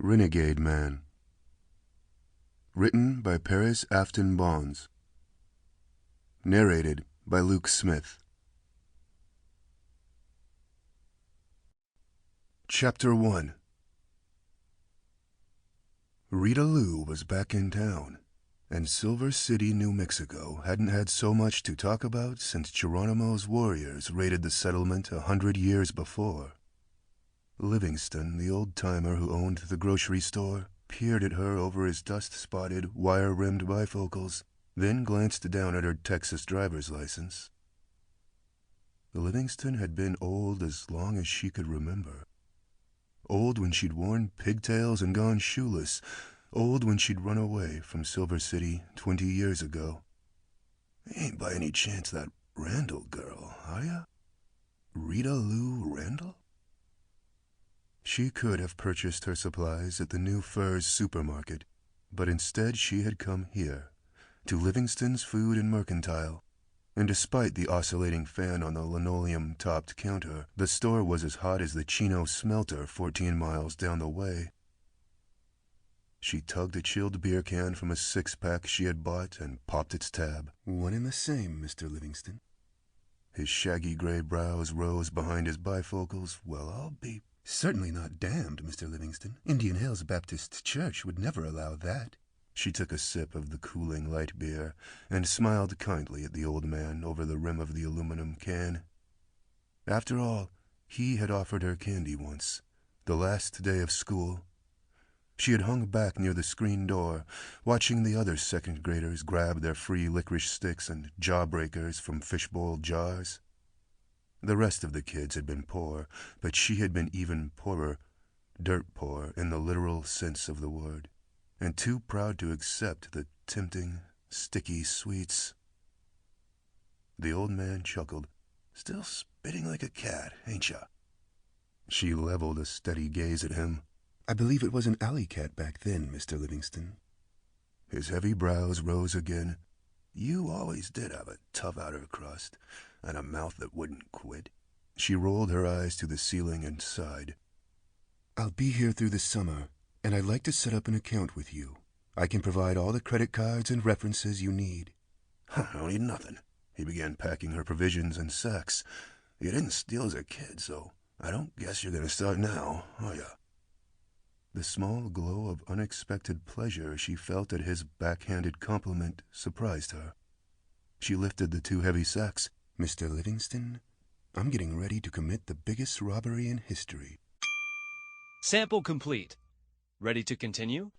Renegade Man. Written by Parris Afton Bonds. Narrated by Luke Smith. Chapter 1. RITA-LOU was back in town, and Silver City, New Mexico hadn't had so much to talk about since Geronimo's warriors raided the settlement 100 years before. Livingston, the old-timer who owned the grocery store, peered at her over his dust-spotted, wire-rimmed bifocals, then glanced down at her Texas driver's license. Livingston had been old as long as she could remember. Old when she'd worn pigtails and gone shoeless. Old when she'd run away from Silver City 20 years ago. Ain't by any chance that Randall girl, are ya? RITA-LOU Randall? She could have purchased her supplies at the New Furs supermarket, but instead she had come here, to Livingston's Food and Mercantile, and despite the oscillating fan on the linoleum-topped counter, the store was as hot as the Chino smelter 14 miles down the way. She tugged a chilled beer can from a six-pack she had bought and popped its tab. "One and the same, Mr. Livingston." His shaggy gray brows rose behind his bifocals. "Well, I'll be certainly not damned, Mr. Livingston. Indian Hills Baptist Church would never allow that." She took a sip of the cooling light beer and smiled kindly at the old man over the rim of the aluminum can. After all, he had offered her candy once, the last day of school. She had hung back near the screen door, watching the other second graders grab their free licorice sticks and jawbreakers from fishbowl jars. The rest of the kids had been poor, but she had been even poorer, dirt poor in the literal sense of the word, and too proud to accept the tempting, sticky sweets. The old man chuckled. "Still spitting like a cat, ain't ya?" She leveled a steady gaze at him. "I believe it was an alley cat back then, Mr. Livingston." His heavy brows rose again. "You always did have a tough outer crust, and a mouth that wouldn't quit." She rolled her eyes to the ceiling and sighed. "I'll be here through the summer, and I'd like to set up an account with you. I can provide all the credit cards and references you need." "I don't need nothing." He began packing her provisions in sacks. "You didn't steal as a kid, so I don't guess you're going to start now, are ya?" The small glow of unexpected pleasure she felt at his backhanded compliment surprised her. She lifted the two heavy sacks. "Mr. Livingston, I'm getting ready to commit the biggest robbery in history." Sample complete. Ready to continue?